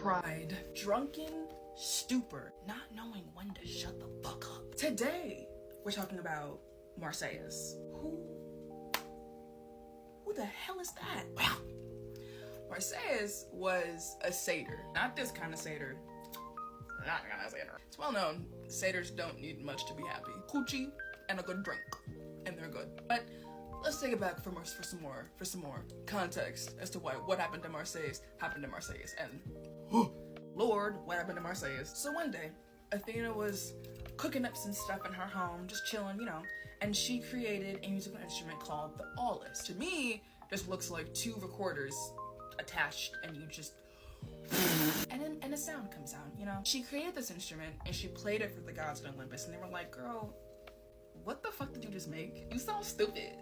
Pride. Drunken stupor. Not knowing when to shut the fuck up. Today, we're talking about Marsyas. Who the hell is that? Wow. Marsyas was a satyr. Not this kind of satyr. Not kind of satyr. It's well known, satyrs don't need much to be happy. Coochie and a good drink, and they're good. But let's take it back for some more context as to why what happened to Marsyas happened to Marsyas. And Lord, what happened to Marsyas? So one day, Athena was cooking up some stuff in her home, just chilling, you know, and she created a musical instrument called the aulos. To me, just looks like two recorders attached, and you just and a sound comes out, you know. She created this instrument and she played it for the gods of Olympus, and they were like, girl, what the fuck did you just make? You sound stupid.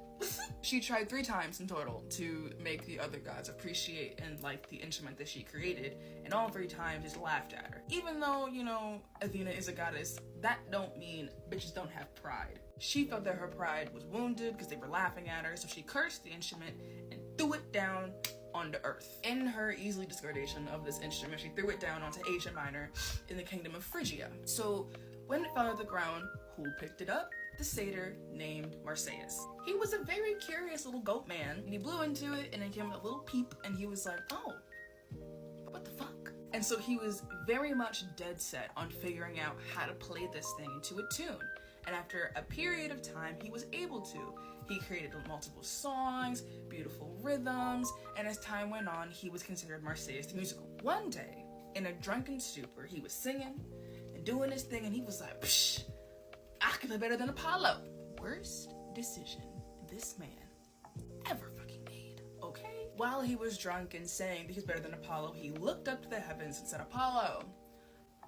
She tried 3 times in total to make the other gods appreciate and like the instrument that she created, and all 3 times just laughed at her. Even though, you know, Athena is a goddess, that don't mean bitches don't have pride. She felt that her pride was wounded because they were laughing at her, so she cursed the instrument and threw it down onto earth. In her easily discardation of this instrument, she threw it down onto Asia Minor in the kingdom of Phrygia. So when it fell to the ground, who picked it up? The satyr named Marsyas. He was a very curious little goat man, and he blew into it and it came with a little peep, and he was like, oh, what the fuck? And so he was very much dead set on figuring out how to play this thing into a tune. And after a period of time, he was able to. He created multiple songs, beautiful rhythms, and as time went on, he was considered Marsyas the musical. One day, in a drunken stupor, he was singing and doing his thing, and he was like, psh, I can play better than Apollo. Worst decision this man ever fucking made, okay? While he was drunk and saying that he was better than Apollo, he looked up to the heavens and said, Apollo,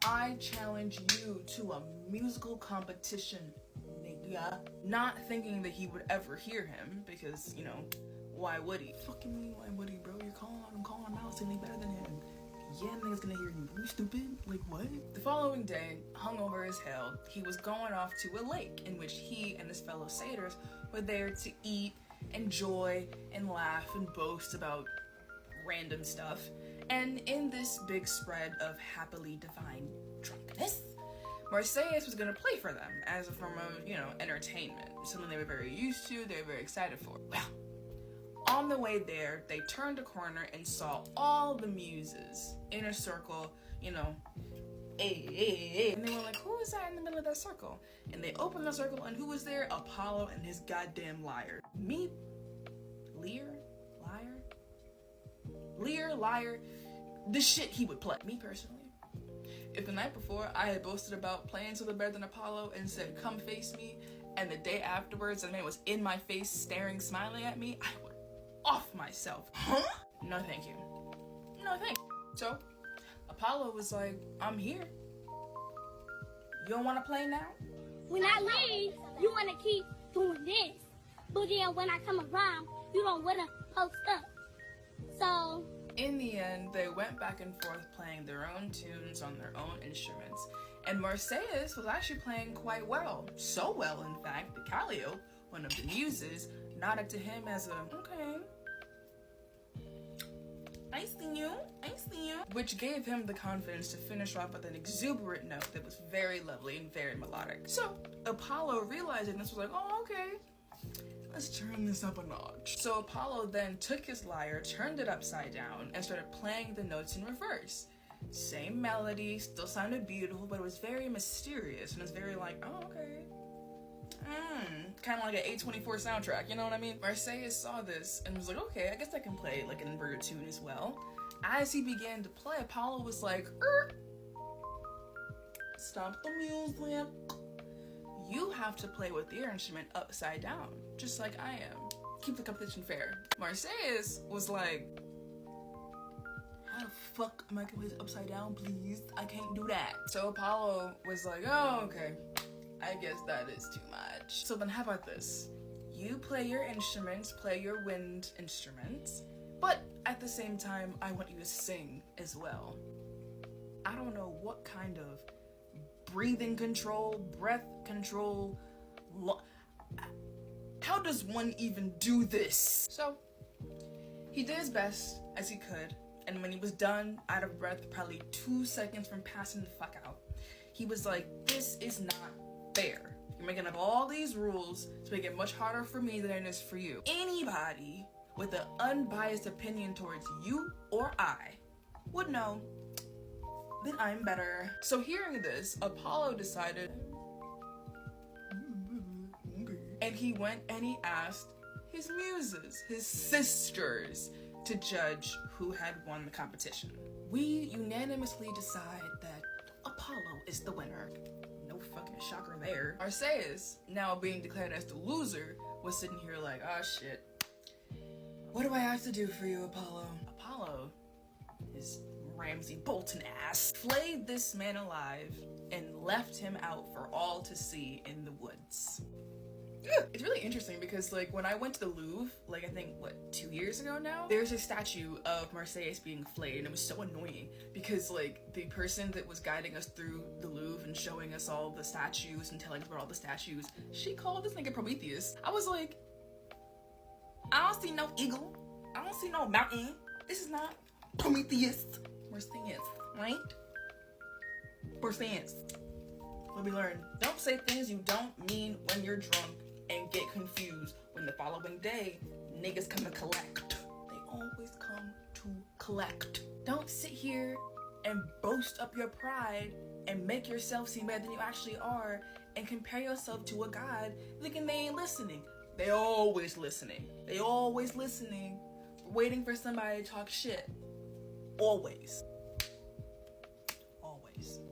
I challenge you to a musical competition, nigga. Not thinking that he would ever hear him, because, you know, why would he? Fucking me, why would he, bro? I'm calling him out, saying he's better than him. Yeah, nigga's gonna hear you. You stupid? Like, what? The following day, hungover as hell, he was going off to a lake in which he and his fellow satyrs were there to eat, enjoy, and laugh and boast about random stuff. And in this big spread of happily divine drunkenness, Marsyas was gonna play for them as a form of, you know, entertainment. Something they were very used to, they were very excited for. Well, on the way there, they turned a corner and saw all the muses in a circle, you know, and they were like, who is that in the middle of that circle? And they opened the circle, and who was there? Apollo and his goddamn lyre. Liar, the shit he would play. Me personally, if the night before I had boasted about playing something better than Apollo and said, come face me, and the day afterwards that man was in my face staring, smiling at me, I would off myself. Huh? No thank you. No thank you. So Apollo was like, I'm here. You don't want to play now? When I leave, you want to keep doing this. But then when I come around, you don't want to post up. So in the end, they went back and forth playing their own tunes on their own instruments. And Marsyas was actually playing quite well. So well, in fact, that Callio, one of the muses, nodded to him as a, okay, I see you. Which gave him the confidence to finish off with an exuberant note that was very lovely and very melodic. So Apollo, realizing this, was like, oh, okay, let's turn this up a notch. So Apollo then took his lyre, turned it upside down, and started playing the notes in reverse. Same melody, still sounded beautiful, but it was very mysterious, and it's very like, oh, okay. Kind of like an A24 soundtrack, you know what I mean? Marsyas saw this and was like, okay, I guess I can play like an inverted tune as well. As he began to play, Apollo was like, stop the music. You have to play with your instrument upside down, just like I am. Keep the competition fair. Marsyas was like, how the fuck am I gonna play this upside down, please? I can't do that. So Apollo was like, oh, okay. I guess that is too much. So then how about this? You play your instruments, play your wind instruments, but at the same time, I want you to sing as well. I don't know what kind of breathing control, breath control, how does one even do this? So he did his best as he could, And when he was done, out of breath, probably 2 seconds from passing the fuck out, he was like, this is not fair. You're making up all these rules to make it much harder for me than it is for you. Anybody with an unbiased opinion towards you or I would know that I'm better. So hearing this, Apollo decided, and he went and he asked his muses, his sisters, to judge who had won the competition. We unanimously decide that Apollo is the winner. No fucking shocker there. Marsyas, now being declared as the loser, was sitting here like, oh shit. What do I have to do for you, Apollo? Apollo, his Ramsay Bolton ass, flayed this man alive and left him out for all to see in the woods. It's really interesting because, like, when I went to the Louvre, like, I think, what, 2 years ago now? There's a statue of Marsyas being flayed, and it was so annoying because, like, the person that was guiding us through the Louvre and showing us all the statues and telling us about all the statues, she called this nigga Prometheus. I was like, I don't see no eagle. I don't see no mountain. This is not Prometheus. Marsyas, right? Marsyas. What we learned: don't say things you don't mean when you're drunk and get confused when the following day niggas come to collect. They always come to collect. Don't sit here and boast up your pride and make yourself seem better than you actually are and compare yourself to a god thinking they ain't listening. They always listening. They always listening, waiting for somebody to talk shit. Always.